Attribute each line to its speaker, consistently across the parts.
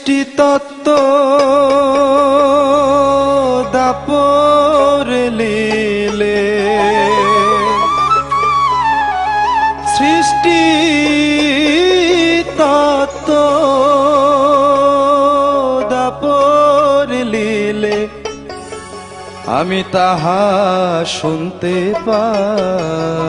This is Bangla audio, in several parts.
Speaker 1: সৃষ্টি তত্ত্ব দাপর লীলে সৃষ্টি তত্ত্ব দাপর লীলে আমি তাহা শুনতে পাই।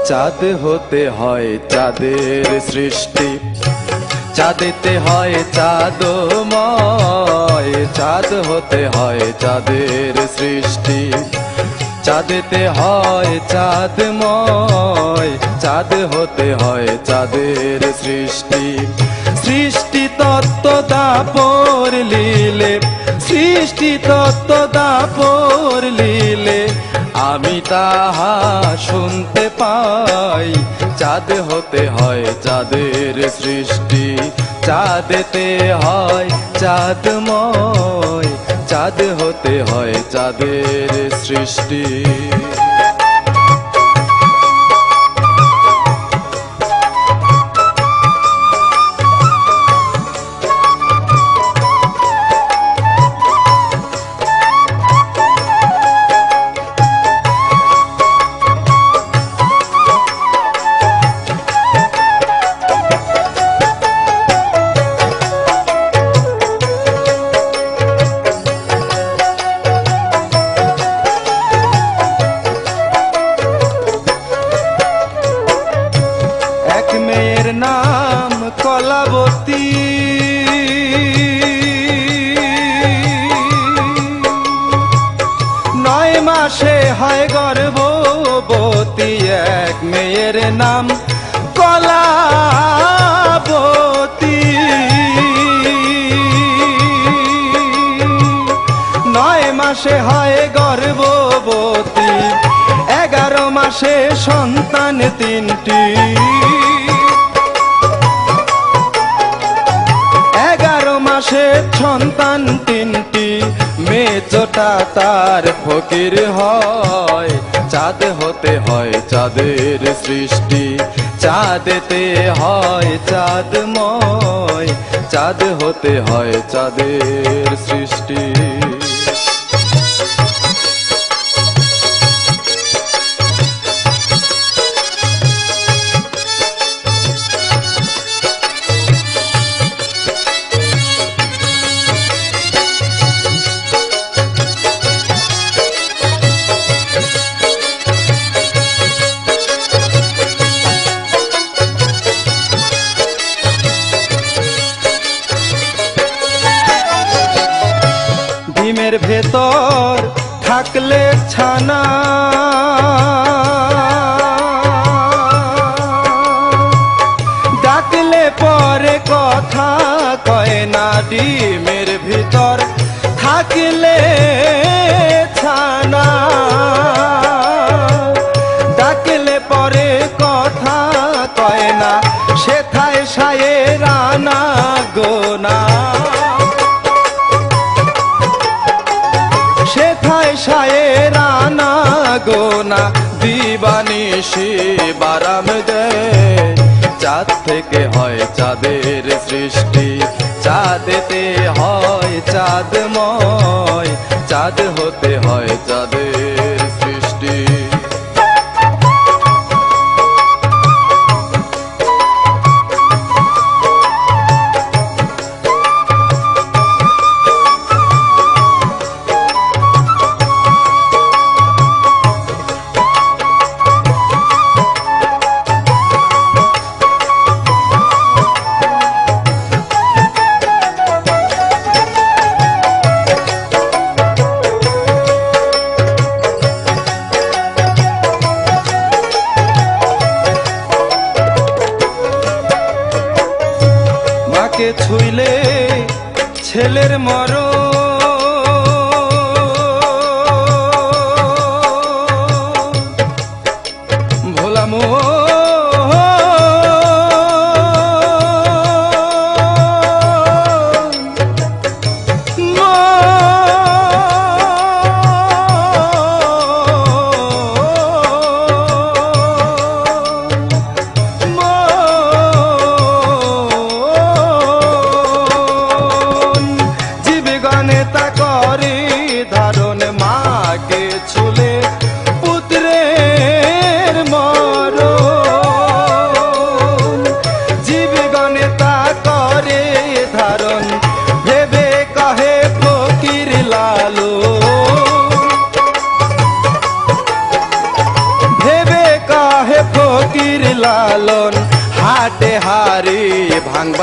Speaker 1: চাঁদ হতে হয় চাঁদের সৃষ্টি, চাঁদেতে হয় চাঁদময়। চাঁদ হতে হয় চাঁদের সৃষ্টি, চাঁদেতে হয় চাঁদময়। চাঁদ হতে হয় চাঁদের সৃষ্টি। সৃষ্টি তত্ত্ব দাপর লীলে, সৃষ্টি তত্ত্ব দাপর লীলে আমি তাহা শুনতে পাই। চাঁদ হতে হয় চাঁদের সৃষ্টি, চাঁদেতে হয় চাঁদময়। চাঁদ হতে হয় চাঁদের সৃষ্টি। মেয়ের নাম কলাবতী, নয় মাসে হয় গর্ভবতী। এক মেয়ের নাম কলাবতী, নয় মাসে হয় গর্ভবতী। 11 মাসে সন্তান 3টি, 11 মাসে সন্তান 3টি। মেজোটা তার ফকির হয়। চাঁদ হতে হয় চাঁদের সৃষ্টি, চাঁদেতে হয় চাঁদময়। চাঁদ হতে হয় চাঁদের সৃষ্টি। ডিমের ভেতর থাকলে ছানা, ডাকলে পরে কথা কয় না। ডিমের ভিতর থাকলে ছানা, ডাকলে পরে কথা কয় না। সেথায় সায়ে রানা গোনা, সেথায় সায়ে রানা গোনা। দিবানিশি বারাম দেয়। চাঁদ থেকে হয় চাঁদের সৃষ্টি, চাঁদেতে হয় চাঁদময়। চাঁদ হতে হয় চাঁদের সৃষ্টি। মাকে ছুইলে ছেলের মরণ, ভোলা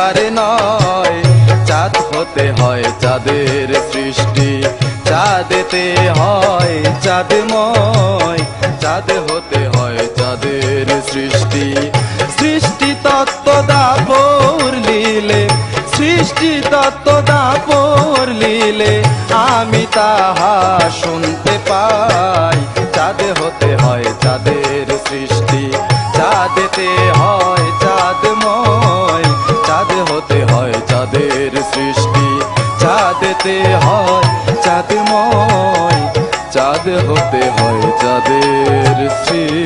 Speaker 1: আর নয়, চাঁদ হতে হয় চাঁদের সৃষ্টি, চাঁদেতে হয় চাঁদময়, চাঁদ হতে হয় চাঁদের সৃষ্টি। সৃষ্টি তত্ত্ব দাপর লীলে, সৃষ্টি তত্ত্ব দাপর লীলে আমি তাহা শুনতে পাই। চাঁদ হতে হয় চাঁদের সৃষ্টি, চাঁদেতে হয় চাঁদময়, চাঁদ হতে হয় চাঁদের সৃষ্টি, চাঁদেতে হয় চাঁদময়, চাঁদ হতে হয় চাঁদের সৃষ্টি।